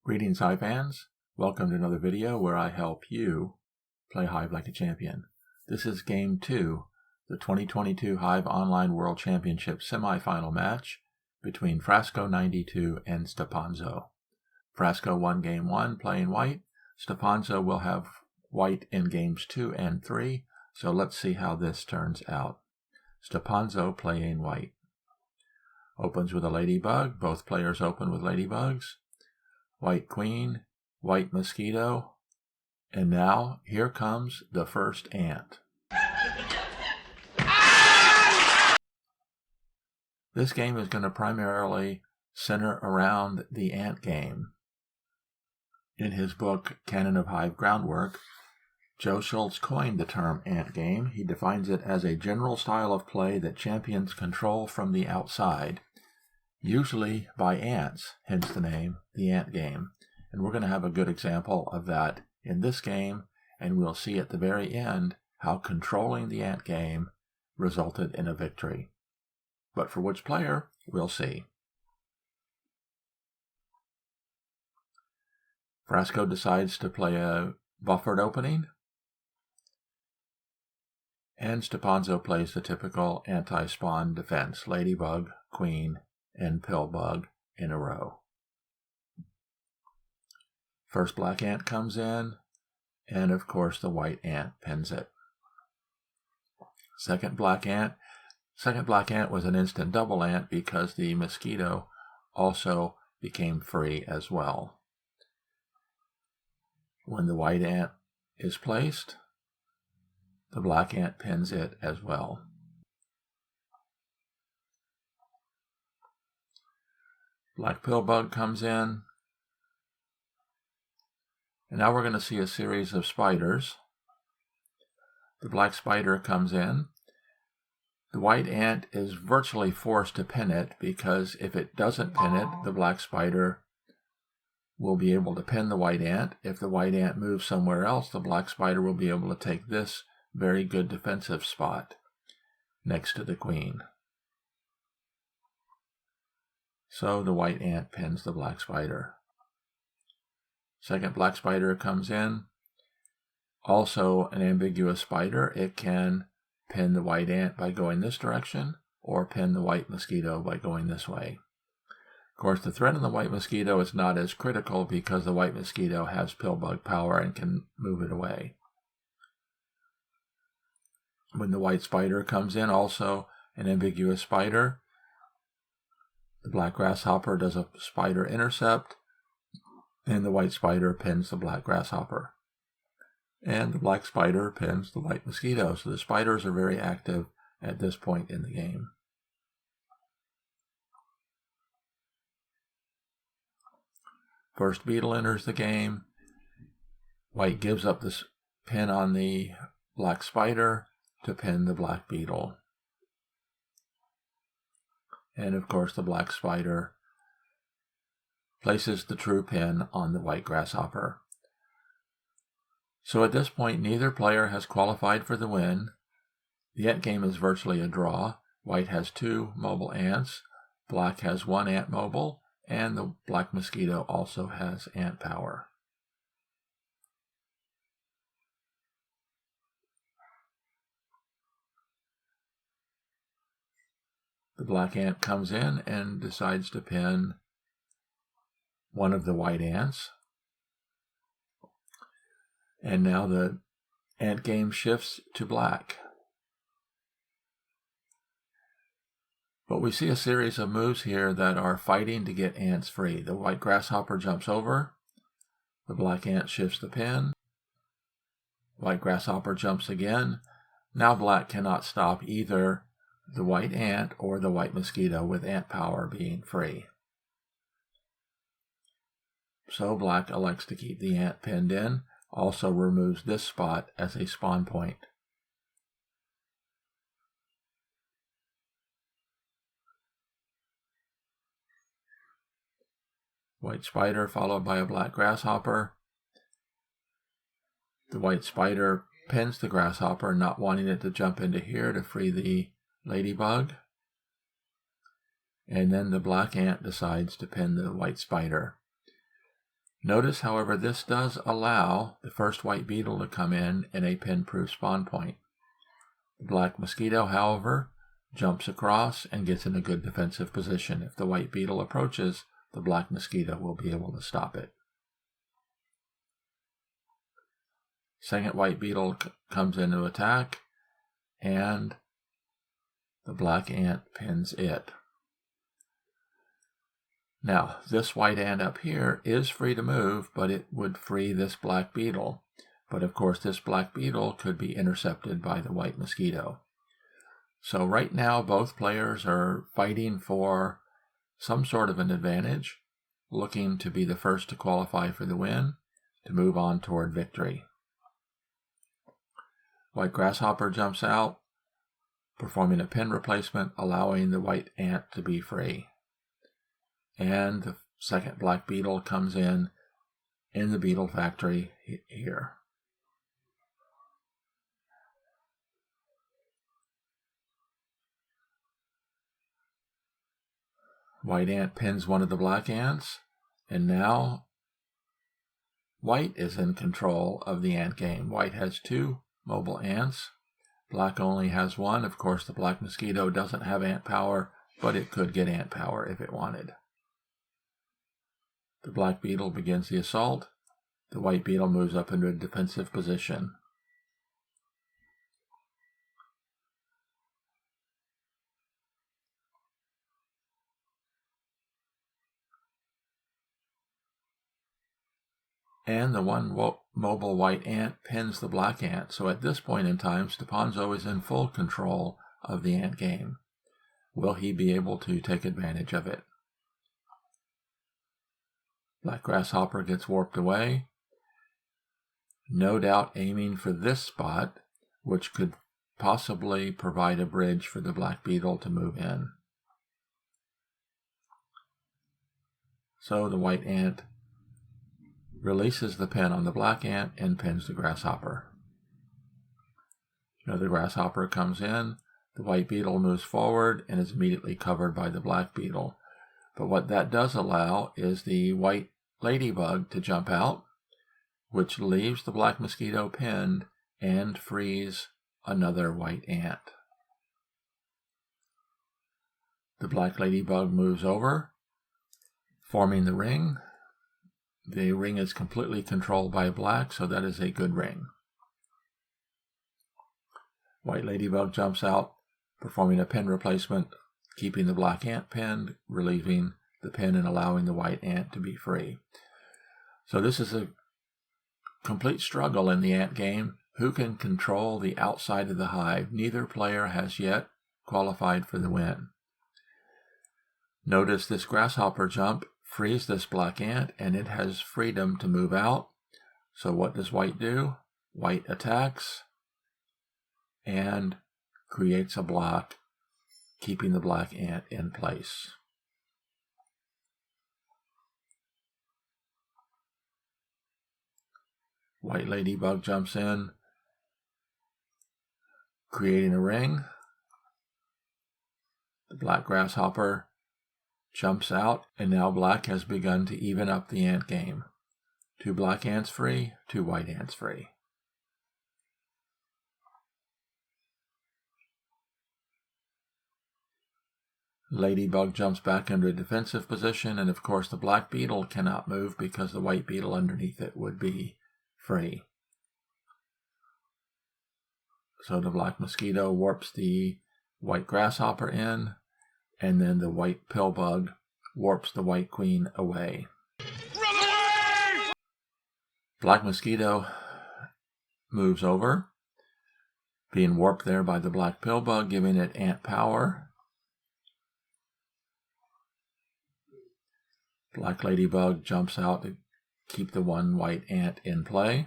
Greetings, Hive fans. Welcome to another video where I help you play Hive like a champion. This is Game 2, the 2022 Hive Online World Championship semifinal match between Frasco92 and Stepanzo. Frasco won Game 1 playing white. Stepanzo will have white in Games 2 and 3, so let's see how this turns out. Stepanzo playing white. Opens with a ladybug. Both players open with ladybugs. White queen, white mosquito, and now here comes the first ant. This game is going to primarily center around the ant game. In his book, Canon of Hive Groundwork, Joe Schultz coined the term ant game. He defines it as a general style of play that champions control from the outside, usually by ants, hence the name, the ant game. And we're going to have a good example of that in this game, and we'll see at the very end how controlling the ant game resulted in a victory. But for which player, we'll see. Frasco decides to play a buffered opening, and Stepanzo plays the typical anti-spawn defense, ladybug, queen, and pillbug in a row. First black ant comes in, and of course the white ant pins it. Second black ant was an instant double ant because the mosquito also became free as well. When the white ant is placed, the black ant pins it as well. Black pillbug comes in, and now we're going to see a series of spiders. The black spider comes in. The white ant is virtually forced to pin it because if it doesn't pin it, the black spider will be able to pin the white ant. If the white ant moves somewhere else, the black spider will be able to take this very good defensive spot next to the queen. So the white ant pins the black spider. Second black spider comes in. Also an ambiguous spider. It can pin the white ant by going this direction or pin the white mosquito by going this way. Of course, the threat on the white mosquito is not as critical because the white mosquito has pillbug power and can move it away. When the white spider comes in, also an ambiguous spider, the black grasshopper does a spider intercept, and the white spider pins the black grasshopper. And the black spider pins the white mosquito. So the spiders are very active at this point in the game. First beetle enters the game. White gives up this pin on the black spider to pin the black beetle. And of course the black spider places the true pin on the white grasshopper. So at this point, neither player has qualified for the win. The ant game is virtually a draw. White has 2 mobile ants. Black has 1 ant mobile. And the black mosquito also has ant power. The black ant comes in and decides to pin one of the white ants. And now the ant game shifts to black. But we see a series of moves here that are fighting to get ants free. The white grasshopper jumps over. The black ant shifts the pin. White grasshopper jumps again. Now black cannot stop either the white ant or the white mosquito with ant power being free. So black elects to keep the ant pinned in, also removes this spot as a spawn point. White spider followed by a black grasshopper. The white spider pins the grasshopper, not wanting it to jump into here to free the ladybug. And then the black ant decides to pin the white spider. Notice, however, this does allow the first white beetle to come in a pin-proof spawn point. The black mosquito, however, jumps across and gets in a good defensive position. If the white beetle approaches, the black mosquito will be able to stop it. Second white beetle comes in to attack, and the black ant pins it. Now, this white ant up here is free to move, but it would free this black beetle. But of course, this black beetle could be intercepted by the white mosquito. So right now, both players are fighting for some sort of an advantage, looking to be the first to qualify for the win, to move on toward victory. White grasshopper jumps out, performing a pin replacement, allowing the white ant to be free. And the second black beetle comes in the beetle factory here. White ant pins one of the black ants, and now white is in control of the ant game. White has 2 mobile ants. Black only has 1. Of course, the black mosquito doesn't have ant power, but it could get ant power if it wanted. The black beetle begins the assault. The white beetle moves up into a defensive position. And the one mobile white ant pins the black ant. So at this point in time, Stepanzo is in full control of the ant game. Will he be able to take advantage of it? Black grasshopper gets warped away, no doubt aiming for this spot, which could possibly provide a bridge for the black beetle to move in. So the white ant releases the pin on the black ant and pins the grasshopper. Another grasshopper comes in, the white beetle moves forward and is immediately covered by the black beetle. But what that does allow is the white ladybug to jump out, which leaves the black mosquito pinned and frees another white ant. The black ladybug moves over, forming the ring. The ring is completely controlled by black, so that is a good ring. White ladybug jumps out, performing a pin replacement, keeping the black ant pinned, relieving the pin and allowing the white ant to be free. So this is a complete struggle in the ant game. Who can control the outside of the hive? Neither player has yet qualified for the win. Notice this grasshopper jump frees this black ant, and it has freedom to move out. So what does white do? White attacks and creates a block, keeping the black ant in place. White ladybug jumps in, creating a ring. The black grasshopper jumps out, and now black has begun to even up the ant game. 2 black ants free, 2 white ants free. Ladybug jumps back into a defensive position, and of course the black beetle cannot move because the white beetle underneath it would be free. So the black mosquito warps the white grasshopper in, and then the white pill bug warps the white queen away. Run away! Black mosquito moves over, being warped there by the black pill bug, giving it ant power. Black ladybug jumps out to keep the 1 white ant in play.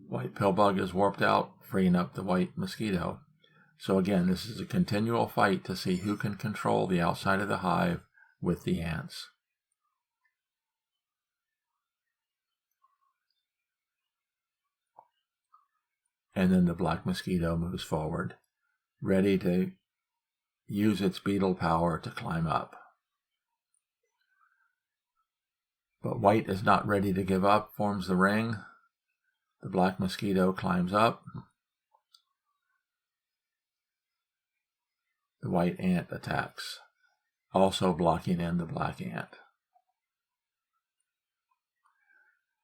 White pill bug is warped out, freeing up the white mosquito. So again, this is a continual fight to see who can control the outside of the hive with the ants. And then the black mosquito moves forward, ready to use its beetle power to climb up. But white is not ready to give up, forms the ring. The black mosquito climbs up. The white ant attacks, also blocking in the black ant.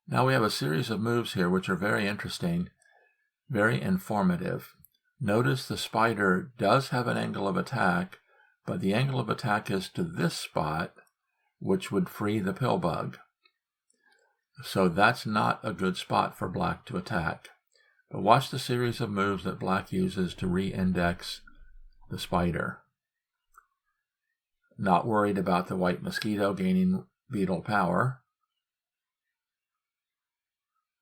Now we have a series of moves here which are very interesting, very informative. Notice the spider does have an angle of attack, but the angle of attack is to this spot, which would free the pill bug. So that's not a good spot for black to attack. But watch the series of moves that black uses to re-index the spider. Not worried about the white mosquito gaining beetle power.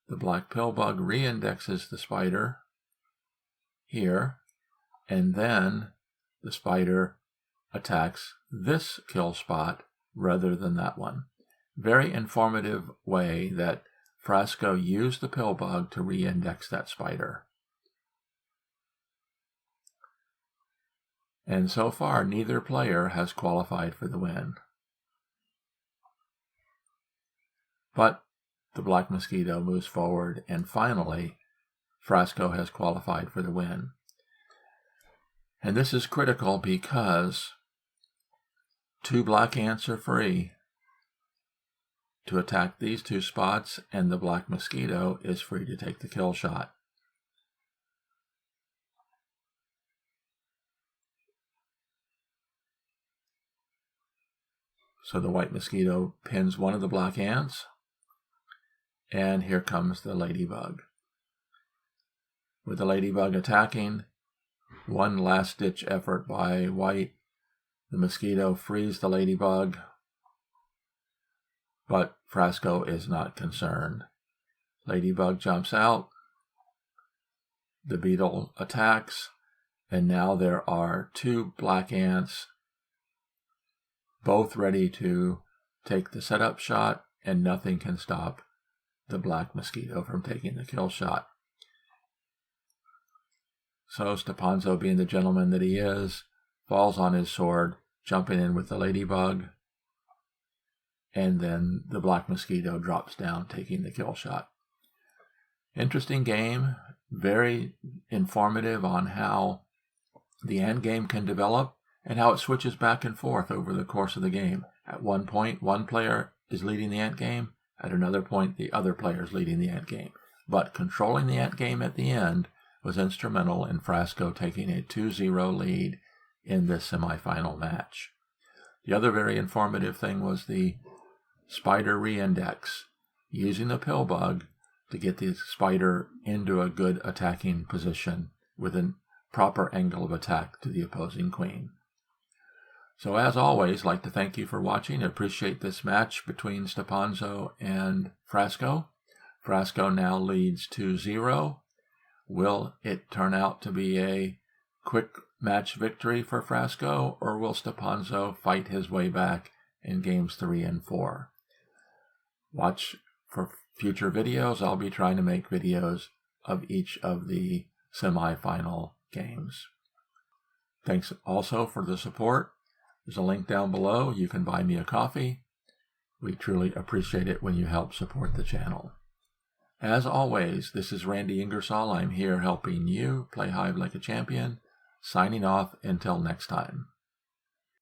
The black pill bug re-indexes the spider here, and then the spider attacks this kill spot rather than that one. Very informative way that Frasco used the pill bug to re-index that spider. And so far, neither player has qualified for the win. But the black mosquito moves forward, and finally, Frasco has qualified for the win. And this is critical because 2 black ants are free to attack these 2 spots, and the black mosquito is free to take the kill shot. So the white mosquito pins one of the black ants, and here comes the ladybug. With the ladybug attacking, one last-ditch effort by white. The mosquito frees the ladybug, but Frasco is not concerned. Ladybug jumps out, the beetle attacks, and now there are 2 black ants, both ready to take the setup shot, and nothing can stop the black mosquito from taking the kill shot. So Stepanzo, being the gentleman that he is, falls on his sword, jumping in with the ladybug, and then the black mosquito drops down, taking the kill shot. Interesting game, very informative on how the end game can develop and how it switches back and forth over the course of the game. At one point, one player is leading the ant game. At another point, the other player is leading the ant game. But controlling the ant game at the end was instrumental in Frasco taking a 2-0 lead in this semifinal match. The other very informative thing was the spider re-index, using the pill bug to get the spider into a good attacking position with a proper angle of attack to the opposing queen. So as always, I'd like to thank you for watching. I appreciate this match between Stepanzo and Frasco. Frasco now leads 2-0. Will it turn out to be a quick match victory for Frasco, or will Stepanzo fight his way back in games 3 and 4? Watch for future videos. I'll be trying to make videos of each of the semifinal games. Thanks also for the support. There's a link down below. You can buy me a coffee. We truly appreciate it when you help support the channel. As always, this is Randy Ingersoll. I'm here helping you play Hive like a champion. Signing off until next time.